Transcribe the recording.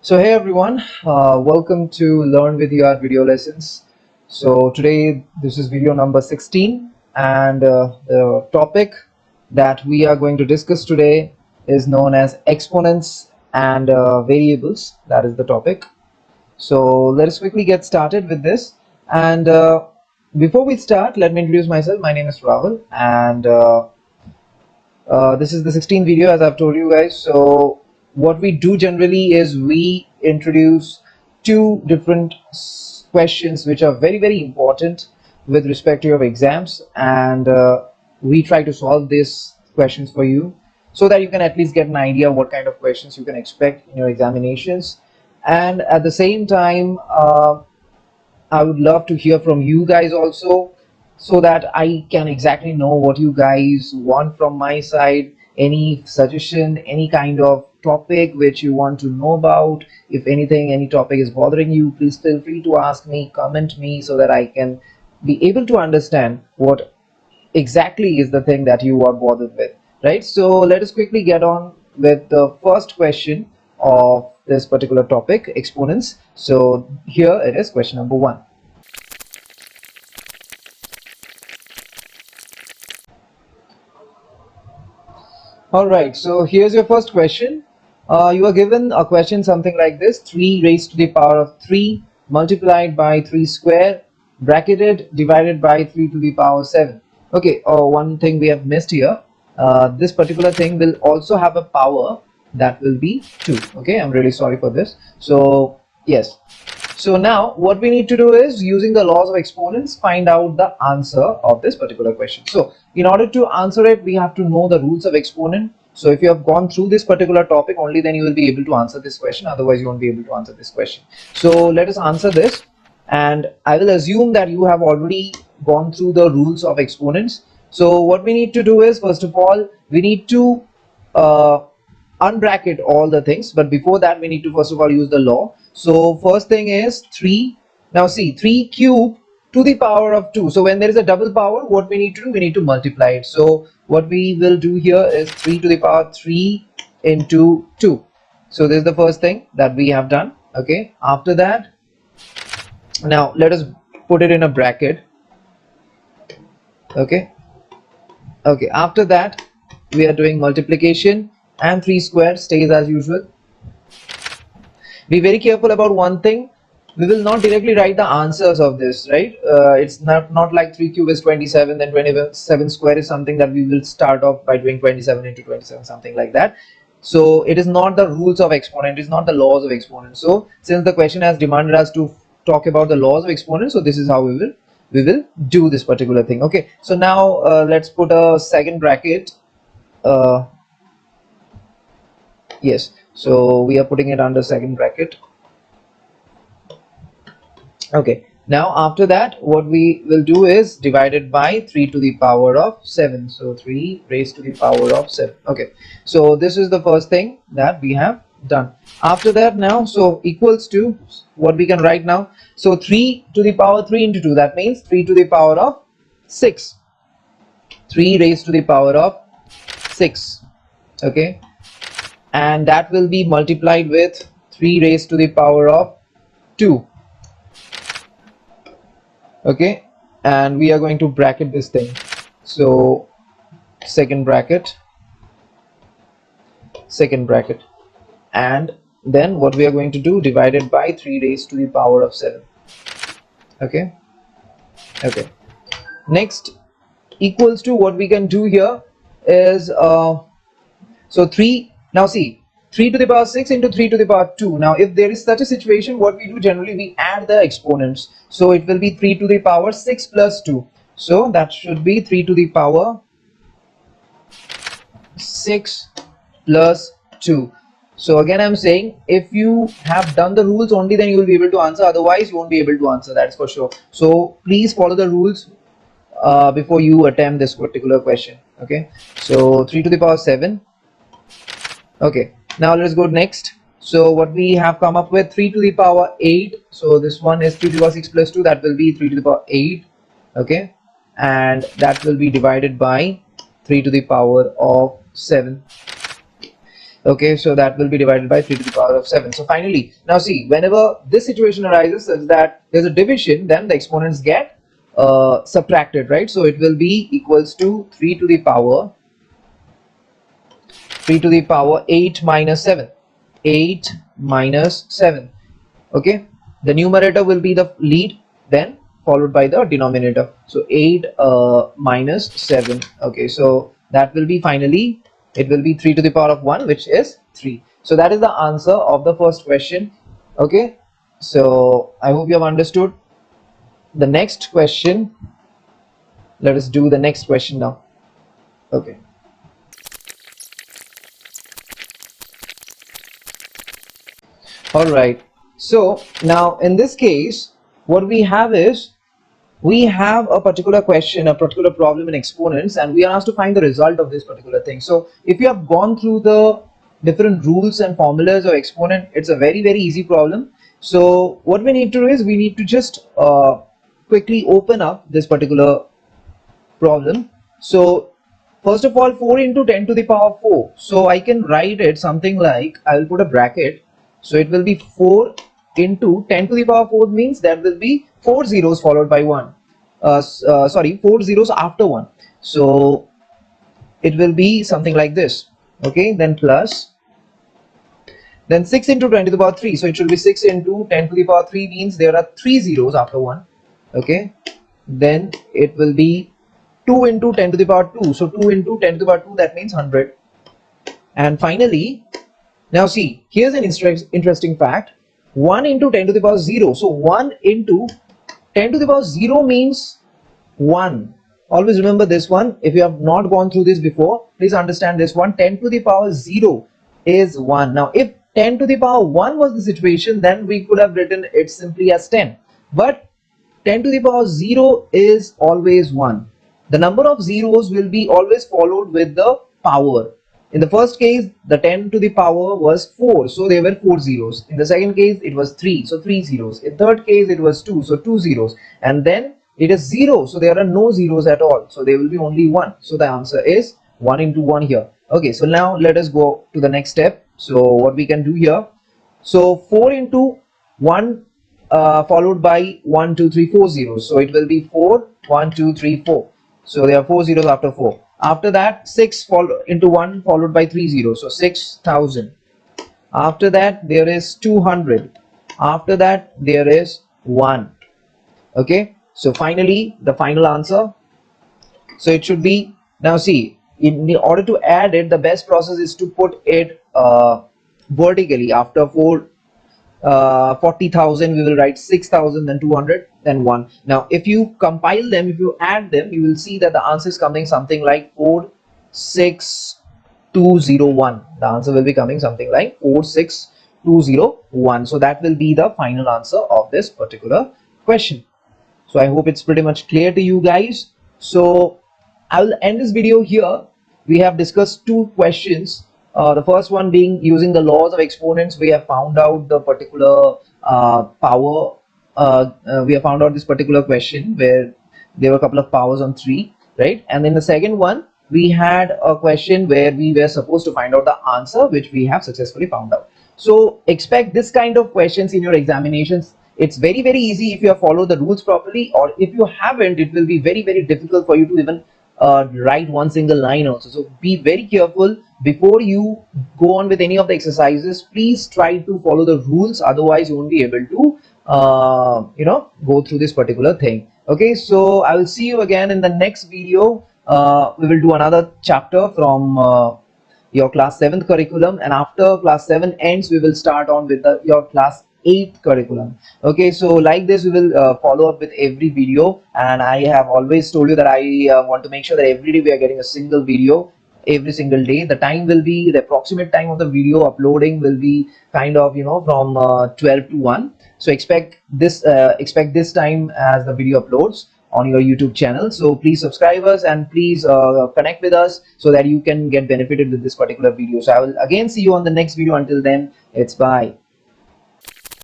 So hey everyone, welcome to Learn with your video lessons. So today this is video number 16 and the topic that we are going to discuss today is known as exponents and variables. That is the topic. So let us quickly get started with this. And before we start, let me introduce myself. My name is Rahul and this is the 16th video, as I've told you guys. So what we do generally is we introduce two different questions which are very important with respect to your exams, and we try to solve these questions for you so that you can at least get an idea what kind of questions you can expect in your examinations. And at the same time, I would love to hear from you guys also, so that I can exactly know what you guys want from my side. Any suggestion, any kind of topic which you want to know about. If anything, any topic is bothering you, please feel free to ask me, comment me, so that I can be able to understand what exactly is the thing that you are bothered with, right? So let us quickly get on with the first question of this particular topic, exponents. So here it is, question number 1. All right, so here's your first question. You are given a question something like this: 3 raised to the power of 3 multiplied by 3 square bracketed divided by 3 to the power 7. Okay, one thing we have missed here. This particular thing will also have a power that will be 2. Okay, I'm really sorry for this. So yes, so now what we need to do is, using the laws of exponents, find out the answer of this particular question. So in order to answer it, we have to know the rules of exponent. So if you have gone through this particular topic, only then you will be able to answer this question. Otherwise you won't be able to answer this question. So let us answer this, and I will assume that you have already gone through the rules of exponents. So what we need to do is, first of all, we need to unbracket all the things, but before that we need to first of all use the law. So first thing is 3. Now see, 3 cube to the power of 2. So when there is a double power, what we need to do, we need to multiply it. So what we will do here is 3 to the power 3 into 2. So this is the first thing that we have done. Okay, after that, now let us put it in a bracket. Okay, after that we are doing multiplication, and 3 squared stays as usual. Be very careful about one thing: we will not directly write the answers of this, right? It's not like 3 cube is 27, then 27 square is something that we will start off by doing 27 into 27, something like that. So it is not the rules of exponent, it is not the laws of exponent. So since the question has demanded us to talk about the laws of exponent, so this is how we will do this particular thing. Okay, so now let's put a second bracket. Yes, so we are putting it under second bracket. Okay, now after that what we will do is divided by 3 to the power of 7. So 3 raised to the power of 7. Okay, so this is the first thing that we have done. After that, now, so equals to what we can write now. So 3 to the power 3 into 2, that means 3 to the power of 6. 3 raised to the power of 6. Okay, and that will be multiplied with 3 raised to the power of 2. Okay, and we are going to bracket this thing. So second bracket, and then what we are going to do, divided by 3 raised to the power of 7. Okay, next, equals to, what we can do here is so 3, now see, 3 to the power 6 into 3 to the power 2. Now if there is such a situation, what we do generally, we add the exponents. So it will be 3 to the power 6 plus 2. So that should be 3 to the power 6 plus 2. So again I'm saying, if you have done the rules, only then you will be able to answer, otherwise you won't be able to answer, that's for sure. So please follow the rules before you attempt this particular question. Okay, so 3 to the power 7. Okay, now let's go next. So what we have come up with, 3 to the power 8. So this one is 3 to the power 6 plus 2, that will be 3 to the power 8. Okay, and that will be divided by 3 to the power of 7. Okay, so that will be divided by 3 to the power of 7. So finally, now see, whenever this situation arises such that there's a division, then the exponents get subtracted, right? So it will be equals to 3 to the power 8 minus 7. 8 minus 7. Okay, the numerator will be the lead, then followed by the denominator. So 8 minus 7. Okay, so that will be finally, it will be 3 to the power of 1, which is 3. So that is the answer of the first question. Okay, so I hope you have understood. The next question, let us do the next question now. Okay. All right, so now in this case, what we have is, we have a particular question, a particular problem in exponents, and we are asked to find the result of this particular thing. So if you have gone through the different rules and formulas of exponent, it's a very easy problem. So what we need to do is, we need to just quickly open up this particular problem. So first of all, 4 into 10 to the power 4. So I can write it something like, I will put a bracket. So it will be 4 into 10 to the power 4, means that will be 4 zeros followed by 1. Sorry, 4 zeros after 1. So it will be something like this. Okay, then plus, then 6 into 10 to the power 3. So it should be 6 into 10 to the power 3, means there are 3 zeros after 1. Okay, then it will be 2 into 10 to the power 2. So 2 into 10 to the power 2, that means 100. And finally, now see, here's an interesting fact. 1 into 10 to the power 0. So 1 into 10 to the power 0 means 1. Always remember this one. If you have not gone through this before, please understand this one. 10 to the power 0 is 1. Now, if 10 to the power 1 was the situation, then we could have written it simply as 10. But 10 to the power 0 is always 1. The number of zeros will be always followed with the power. In the first case, the 10 to the power was 4, so there were 4 zeros. In the second case, it was 3, so 3 zeros. In third case, it was 2, so 2 zeros. And then it is 0, so there are no zeros at all, so there will be only 1. So the answer is 1 into 1 here. Okay, so now let us go to the next step. So what we can do here, so 4 into 1 followed by 1, 2, 3, 4 zeros. So it will be 4, 1, 2, 3, 4. So there are 4 zeros after 4. After that, 6 into 1 followed by 3 zeros. So 6,000. After that, there is 200. After that, there is 1. Okay. So finally, the final answer. So it should be, now see, in order to add it, the best process is to put it vertically. After 40,000, we will write 6,000, then 200, then 1. Now if you compile them, if you add them, you will see that the answer is coming something like 46201. The answer will be coming something like 46201. So that will be the final answer of this particular question. So I hope it's pretty much clear to you guys. So I will end this video here. We have discussed 2 questions. The first one being, using the laws of exponents, we have found out the particular power. We have found out this particular question where there were a couple of powers on 3, right? And then the second one, we had a question where we were supposed to find out the answer, which we have successfully found out. So expect this kind of questions in your examinations. It's very easy if you have followed the rules properly, or if you haven't, it will be very difficult for you to even write one single line also. So be very careful before you go on with any of the exercises. Please try to follow the rules, otherwise you won't be able to go through this particular thing. Okay, so I will see you again in the next video. We will do another chapter from your class 7th curriculum, and after class 7 ends, we will start on with your class 8th curriculum. Okay, so like this, we will follow up with every video, and I have always told you that I want to make sure that every day we are getting a single video every single day. The time will be, the approximate time of the video uploading will be kind of from 12 to 1. So expect this time as the video uploads on your YouTube channel. So please subscribe us, and please connect with us so that you can get benefited with this particular video. So I will again see you on the next video. Until then, it's bye.